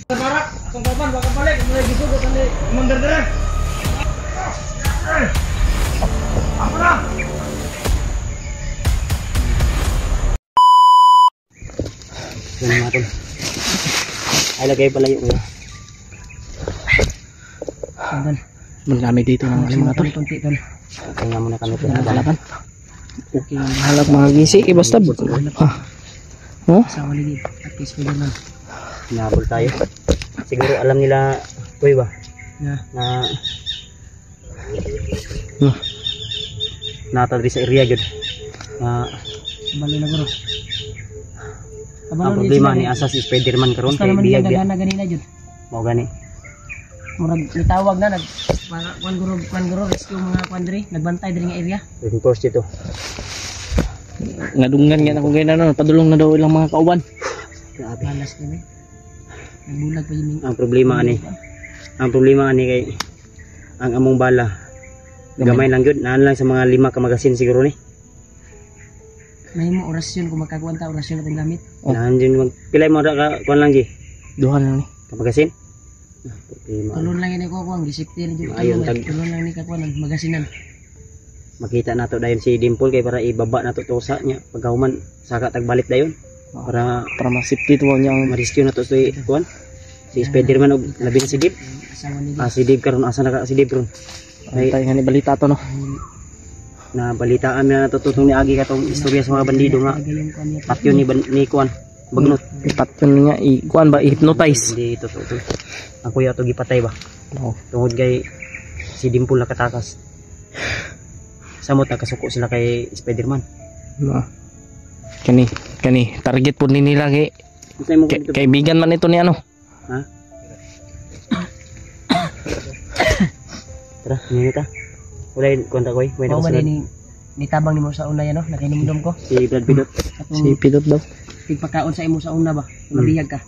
Barak, akong kapan baka balik mulai gisugot ani mandar dere. Ako na. Yan mga tol. Ay lagay pala yung ulo. Andan. Marami dito ng mga tol. Tunti tol. Kaya muna kami ito nagalakan. Okay, halap mga gisi kay basta. Oh, Sa wali at least pwede man. Hinabol tayo. Siguro alam nila kuy ba Na. Natadri sa area gyud. Bali na guro. Ang problema ni asa si Spider-Man karon kay biyag biya. Na ganina jud. Mao gani. Murag nitawag na nag kwan guro rescue mga kwandri nagbantay diri nga area. Reinforce dito. ngadungan nga ako ganyan no, padulong na daw ilang mga kauban. Grabe. Malas kami. Nagbulag pa yun. Ang problema ani kay ang among bala gamay lang gyud, naan lang sa mga 5 ka magasin siguro ni. Mahimo orasyon kung magkakuanta orasyon natin gamit. Naan din mag pilay mo ra ka kuan lang gi. Duha na ni. Ka magasin. Problema. Tulon lang ini ko ang gisipti ni jud. Ayun, Tulon lang ni kakuan ang magasinan. Makita nato dayon si Dimple kay para ibaba nato to sa nya pagkahuman saka tagbalik dayon para masipti to niya ang ma-rescue nato si kuan si Spider-Man og labi na si Dib. Asawa ni Si Dib karon asa na ka si Dib ron. tay nga ni balita to no. Na balitaan na natututong ni Agi katong istorya sa mga bandido nga patyon ni kuan bagnot. Patyon niya kuan ba hypnotize. Hindi totoo to. Ang kuya to gipatay ba? Oo. Tungod kay si Dimple nakatakas. Samot nakasuko sila kay Spider-Man. Kani target po ni nila kay Unsay mo dito? kaibigan man ito ni ano. Ha? Tara, ngayon ta. Wala kwenta ko eh. May Mao man nakasunod. ni tabang nimo sa una yan no, nakinumdum ko. Si Brad Pitt. Si pilot daw. Tigpakaon sa imo sa una ba? Mabiyag ka.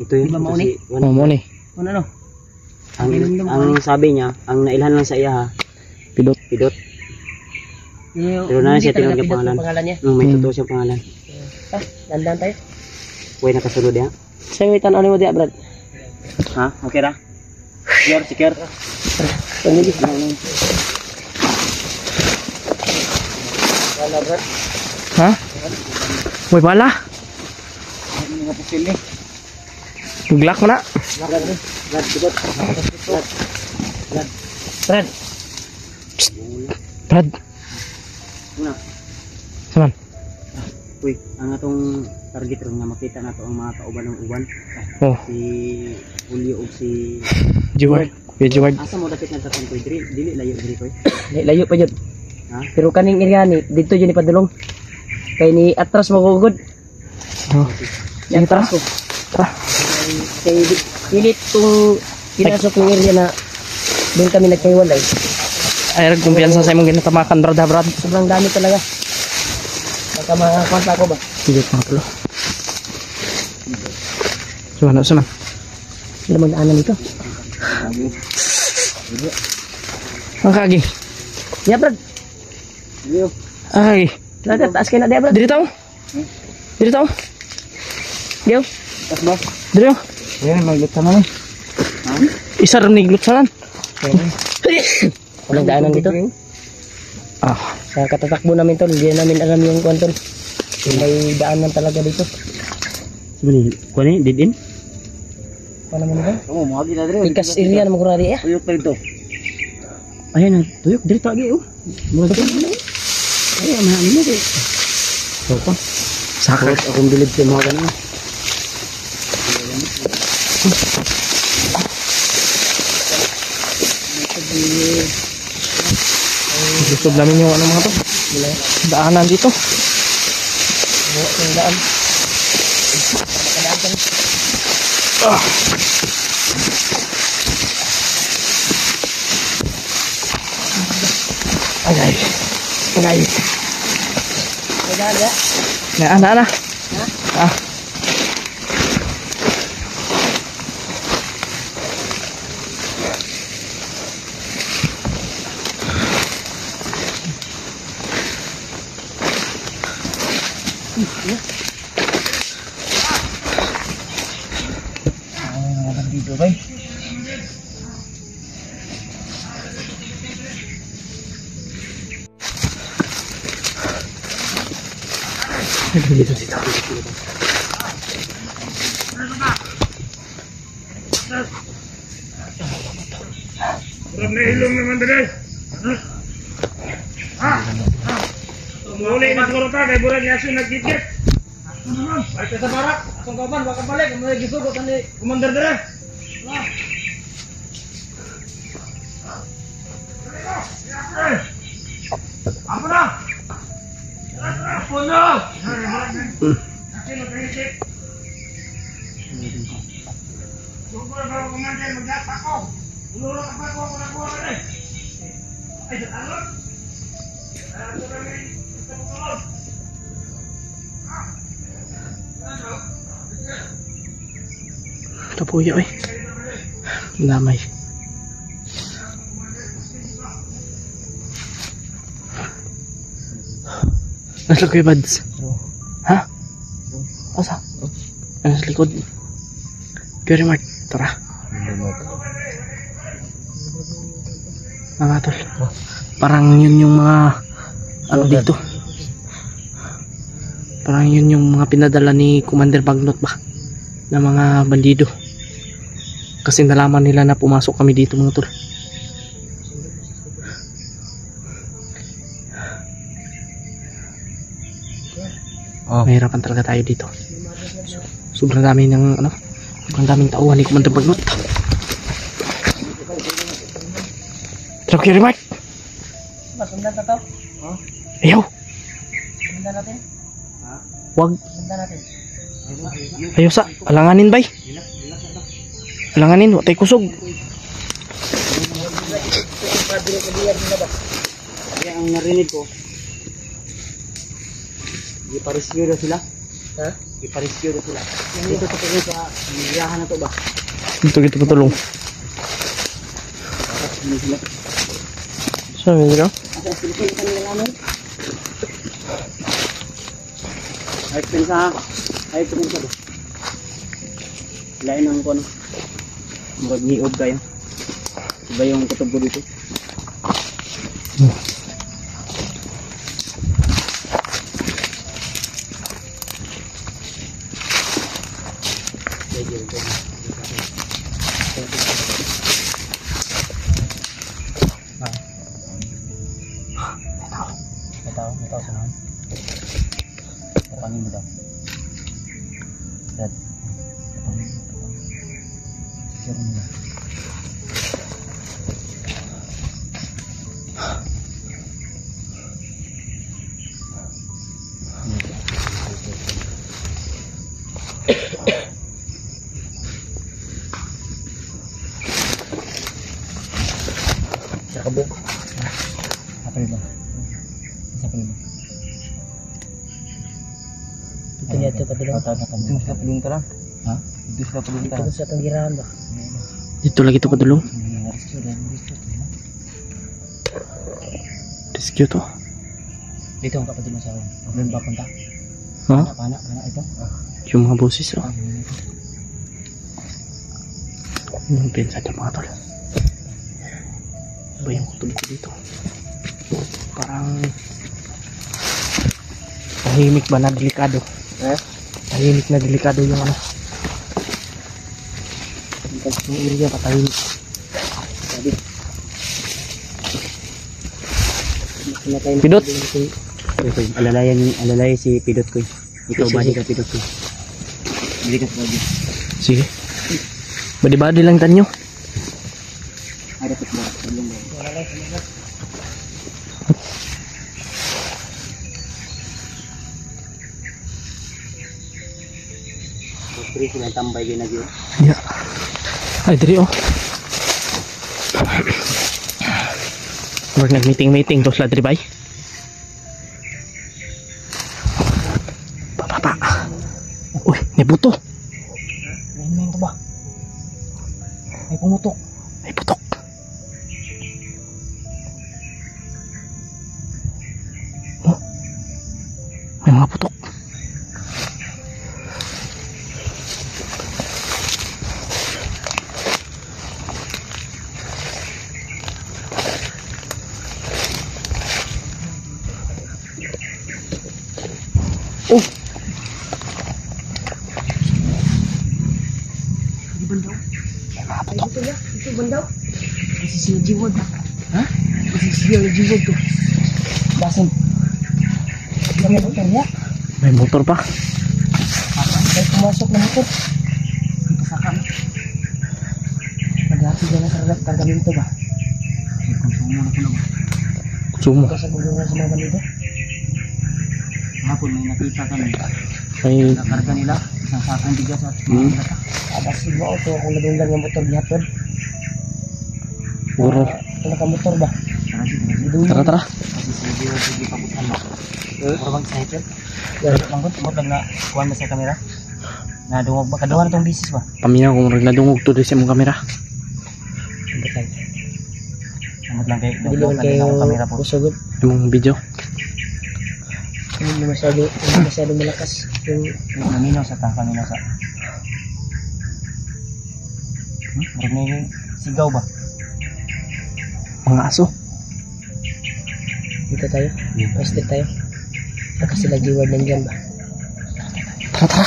Ito yun. Di ba ito mauni? si Mo mo ni Ano no? ang sabi niya, ang nailhan lang sa iya ha. pilot. Pidot. Pero na siya tinawag yung pangalan. niya. May totoo siyang pangalan. Dandan tayo. Uy, nakasunod ya. Sa may tan-aw nimo dia, Brad. Ha? Okay ra? Secure. Pamili. Wala, Brad. Ha? Uy bala. Mga pusil ni. Tuglak mo na. Brad, pidot. Brad. Brad. Una. Saman. Uy, ang atong target ron nga makita nato ang mga kauban ng uban. Oh, Si Julio ug si Jeward. Kuya Jeward. asa mo dapit na tatang ko dili layo diri ko. Layo pa jud. Ha? Pero kaning area ni dito jud ni padulong. Kay ni atras magugod. Oh. Yan atras ko. Tara. Kay pilit tong pinasok ng area na doon kami nagkahiwalay. Ay, kumpiyansa sa imong ginatamakan, Brad. Sobrang dami talaga. Baka makakonta ko ba? Sige, mga tulo. Suman. Sila magdaanan dito. Ang kagi. Ya, Brad. Ay. Dagat, taas kayo na dia, Brad. Diri tao. Diyo. Tas ba? Diri. Yan maglutsan na ni. Isa rin niglutsanan. Walang daanan dito. Ah. Sa katatakbo namin to, hindi namin alam yung kwanton. May daanan talaga dito. Sabi kuan ni dead end. Ano naman ba? Oo, mo agi na diri. Ikas area na magurari eh. Tuyok pa dito. Ayan na, tuyok diri ta agi oh. Mura to. Ay, mahal mo kay. So pa. Sakot. Akong bilib sa mga ganun. Gusto namin yung ano mga to. Daanan dito. Yung daan. Ay. May daan ya? Na. Ah. Dugay. Dito, dito. Urap na ilong naman dali. Muli na siguro ta, kay Burag Yasin nagkikit. Ay, sa barak, atong kauban, baka balik, may gisugot ni Commander dali. Apa na? Apa na? Yasin nagkikit. Siguro ba Commander mag-atak ko? Uluro ka pa ko na kuha ka rin. Ay, sa talon? Ito kami, ito mo talon. Ito po yun eh. Damay. Nasa ko yung buds? Ha? Asa? Ano sa likod? Pure Mart. Tara. Mga tol. Parang yun yung mga ano dito. Parang yun yung mga pinadala ni Commander Bagnot ba? Na mga bandido. Kasi nalaman nila na pumasok kami dito mga tol. Mahirapan talaga tayo dito. Sobrang dami ng ano, sobrang daming tauhan ni Commander Bagnot. Truck yung remark. Sundan na to. Ayaw. Sundan natin. Wag. Sundan natin. Ayaw sa. Alanganin bay. Alanganin. Watay kusog. Kaya ang narinig ko, iparescue daw sila. Ha? Iparescue daw sila. Dito sa pagkakas sa miliyahan na to ba? Ito kita patulong. Sabi nila. Ay, pinsa. Ay, pinsa ba? Lain ang kono. Mag-niod kayo. Iba yung kutubo dito. Ito sa naman. Kapangin mo daw. Dad. Kapangin mo. Sure mo na. Nakabuk. Apa ito? Apa ito? Ito niya ito padulong. Ito sila pulong tara. Ha? Ito sila pulong tara. Ito sa itong girahan ba? Dito lagi ito padulong. Rescue to. Dito ang kapatid mo sa akin. Doon ba punta? Ha? Pana ito. Yung mga boses oh. Yung pinsa dyan mga tol. Iba yung kutubo ko dito. Parang tahimik ba na delikado? Tahimik na delikado yung ano. Yung area patahimik. Pidot! Alalay si Pidot ko. Ikaw Sige, badi sige. ka Pidot ko. Hindi ka badi. Sige. Badi-badi lang tanyo. Ay dapat mo. Sablong mo. Putri sila tambay din nagyo. Ya. Ay, diri oh. Huwag nag-meeting-meeting to sila diri bay. Pa. Uy, may buto. Main to ba? May pumutok. May putok. Oh. May mga putok. bandaw. May mga putok. Ito ya, ito bandaw. Kasi sila jiwag ha. Ha? Kasi sila jiwag to. Basin. May motor ya. May motor pa. Kahit pumasok na motor. Ang pasaka na. Naghati ka na sa kargamento ba? May konsumo na po na ba? Sumo. Ito sa gulungan sa mga bandido. Hapon may nakita kami. May Nakarga nila. Isang sakong bigas at mga lata. Adas mo ito kung nadunggan ng motor gihatod. Guro. Ito nakamotor ba? Tara, tara. Kasi sige papusan mo. Puro bang sniper? Mangkot, umot lang na kuhan mo sa kamera. Nadungog ba? Kaduhan itong bisis ba? Paminaw kung nagladungog to din sa mong kamera. Hindi tayo. Umot lang kayo. Hindi naman kayo kamera po. usagod. Yung video. Hindi masyado malakas. Yung Naminaw sa tangka nila sa... Marag na yung sigaw ba? Mga aso. dito tayo. Pweste tayo. Baka sila jiwad nandyan ba? Tara, tara.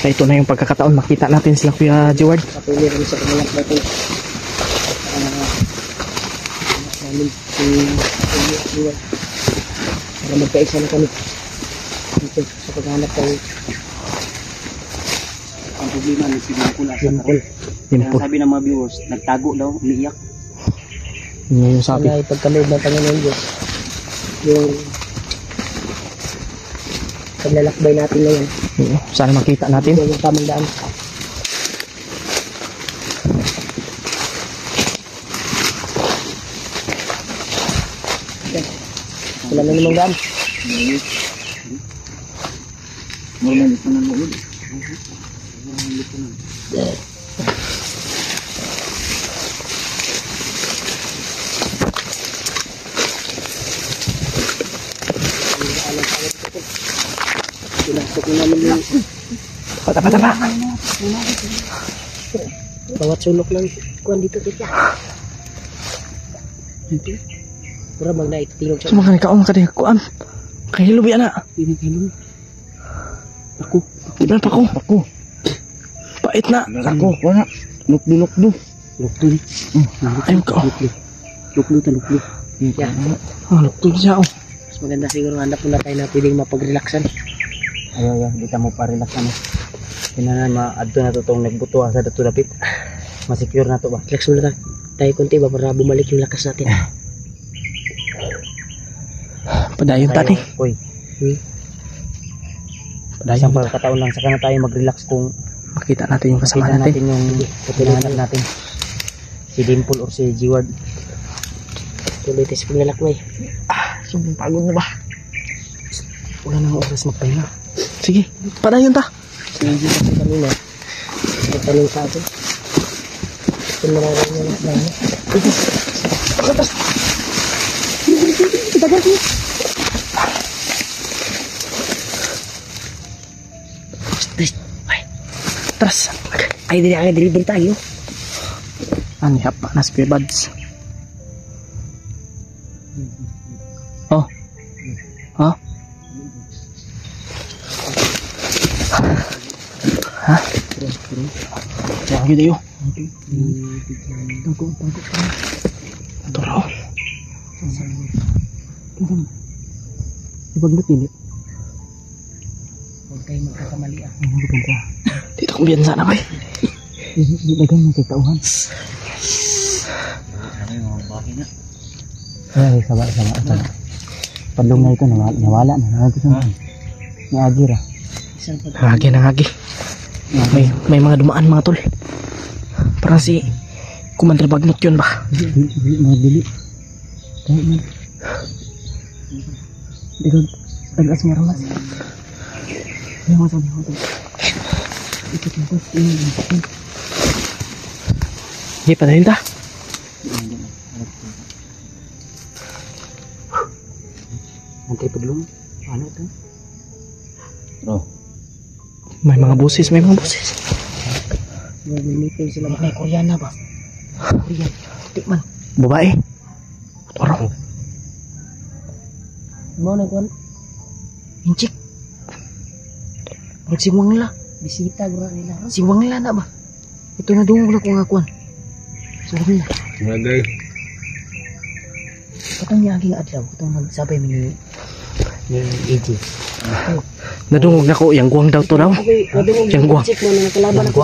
Kaya ito na yung pagkakataon. Makita natin sila Kuya Jeward. Kapili rin sa pangalap natin. Namin si jiwad. Para magkaisa na kami. Dito sa paghanap tayo. Ang problema ni si Dimpul asa Simple. Dimple. sabi ng mga viewers, nagtago daw, umiiyak. Yun yung sabi. Sana ipagkaloob ng Panginoon Diyos. Yung paglalakbay natin ngayon. Oo, sana makita natin. Ito yung tamang daan. Wala na namang daan. Normal ito na noon. Pinasok na namin yung Patapa. bawat sulok ng kuwan dito kita. Pura mag na ititingog siya. Sumakan ka ka diha kuan. Kahilubi ana. Pinagkailan. Ako. Iban pa ko. Ako. Pait na. Ako, wala. Lukdo. Lukdo ni. Ayun ka. Lukdo ta lukdo. Yeah. Ah, lukto siya. Mas maganda siguro hanap muna tayo na pwedeng mapag-relaxan. Ayaw, di ta mo pa-relax na. Kinanan maadto na to tong nagbuto sa dato dapit. Ma-secure na to ba? Relax muna tayo konti ba para bumalik yung lakas natin. Padayon tani. Oy, Padayon isang pa. pagkataon lang saka na tayo mag-relax kung Makita natin yung kasama makita natin. natin yung hinahanap natin. Si Dimple or si Jeward. Tuloy tayo sa paglalakbay. Sumbong pagod na ba? Wala nang oras magpahinga. Sige, padayon ta. Hindi kasi kanina. Nagtanong sa atin. Kung maraming na natin. Kita ganti. Tras. Ay, deliver tayo. Ani hapa na spear buds. Oh. Ha? Ha? Yang gitu yuk. Tangkok. Toro. Ibagdot nila. Huwag kayo magkakamali ah. Dito kong biyan sana bay. Dagan mo kay tauhan. Ay, sama. Padlong na ito, nawala na. Naagir ah. Isang pag... Nangagi. May mga dumaan mga tol. Parang si Commander Bagnot yun ba? Madili. Kahit man. Dito, tagas mo ramas. Ayaw mo sabi ko. Ikot mo to. Hindi pa rin ta. Antay padlong. Ano ito? May mga busis, may mga busis. Nagmimipin sila. May Koreana ba? Korean. Tikman. Babae. Toro. Mau na kuan. Inchik. Magsimang nila. Bisita bro nila. Si Wangla na ba? Ito na dungog na ko nga kuan. So Wangla. Bagay. Katong niaging adlaw, katong nagsabay ni AJ. Nadungog na ko, yang guwang daw to daw. Yang guwang. Check mo na nakalaban ako.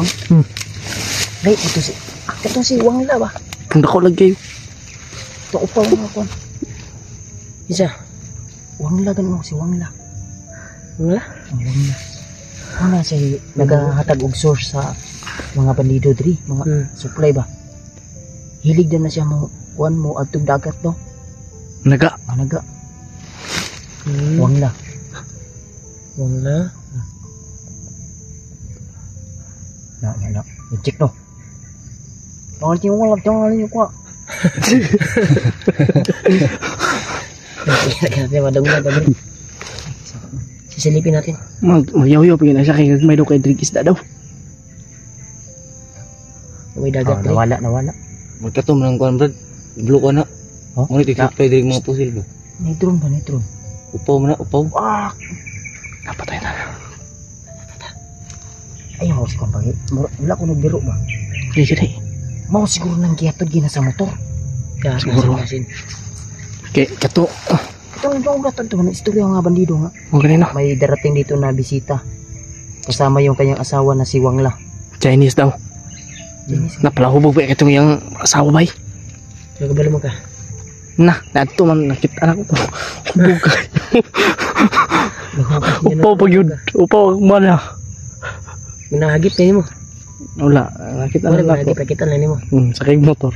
Dai ito si. Katong si Wangla ba? Punta ko lagi. Ito upaw nga kuan. Isa. Wangla ganun si Wangla. Wala? Wangla. Wala siya naghahatag og source sa mga bandido diri, mga supply ba. Hilig din na siya mo kuan mo adtong dagat no. Naga. Naga. Wangla. Wala. Na. Check no. Tawag niyo wala tawag niyo ko. Kaya madungog na diri. Sisilipin natin. Magyaw-yaw pagin na siya kay may do kay Drigis da daw. May dagat diri. Nawala. Magkatom lang kuan brad. Blue ka na. Oh? Ngunit ikapay diri mga pusil ba. Nitron ba nitron? Upaw man na, upaw. Ah, Napatay na. ayaw si kumpang. Wala ko nagbiro ba? Hindi siya day. Mao siguro nang giyatod gina sa motor. Ya, Siguro. Kay kato. Ito ang gatod to, istorya nga bandido nga. O ganun na. May darating dito na bisita. Kasama yung kanyang asawa na si Wangla. Chinese daw. Napalahubog ba itong yung asawa bay? Nagabalo mo ka? Na, nato man nakita anak ko. Hubog ka. Upaw pag yun. Upaw mana. Minahagip na mo. Wala, nakita Wala na minahagip ako. na kita na mo. Sakay motor.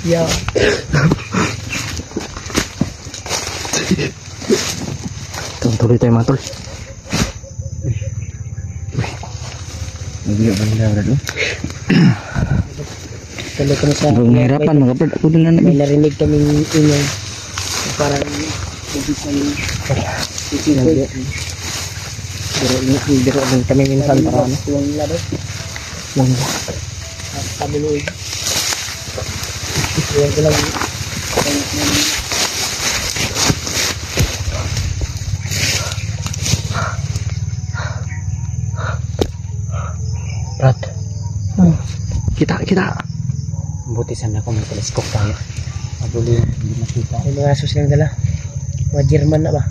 Yeah. Tuloy tayo mga tol. Nabiyo ba nila brad? Tuloy ko na sa... Nahirapan mga brad. Ako din na May namin. narinig kaming ingay. Parang... Biro din kami minsan para ano. Wangla ba? Wangla. Sabi ni Iwan ko lang. Brad. Kita. Buti sana kung may telescope tayo. Mabuti hindi makita. May mga aso silang dala. Mga German na ba?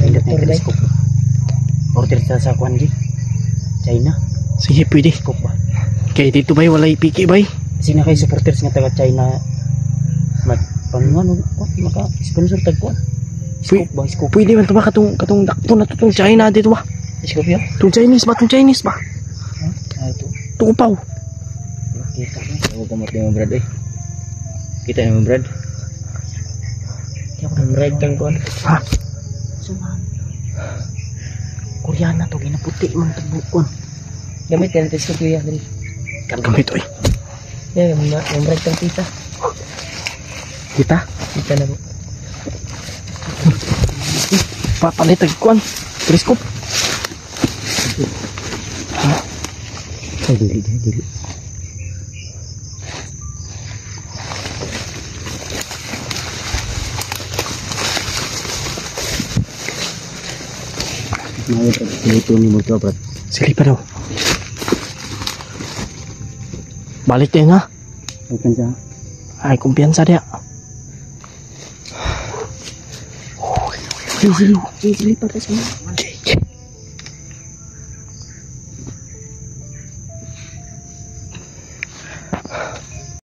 May doktor ba? Order sa kuan di. China. Sige, pwede. Telescope ba? Kaya dito bay, wala ipiki bay. Sina kay supporters nga taga China. Panguan maka-sponsor tag kuan. Scope ba? Scope. Pwede man ito ba katong dakto na itong China dito ba? Scope yun? Itong Chinese ba? Ito. Tupaw. Kita na. Ako kamot yung brad eh. Kita yung brad. Kaya ko nang red kang kuan. Ha? Suman. Koreana to, ginaputi man ito bukon. Gamit yan, telescope yun yan. Gamit oy. Yan, yung red kang kita. Kita. Kita na mo. Papalit ang kuan. Telescope. Ay, dili. Ito ni mo to brad. Sige pa daw. Balik tayo nga. Kumpiyansa. Ay, kumpiyansa dia. Sili pa ka sa mga.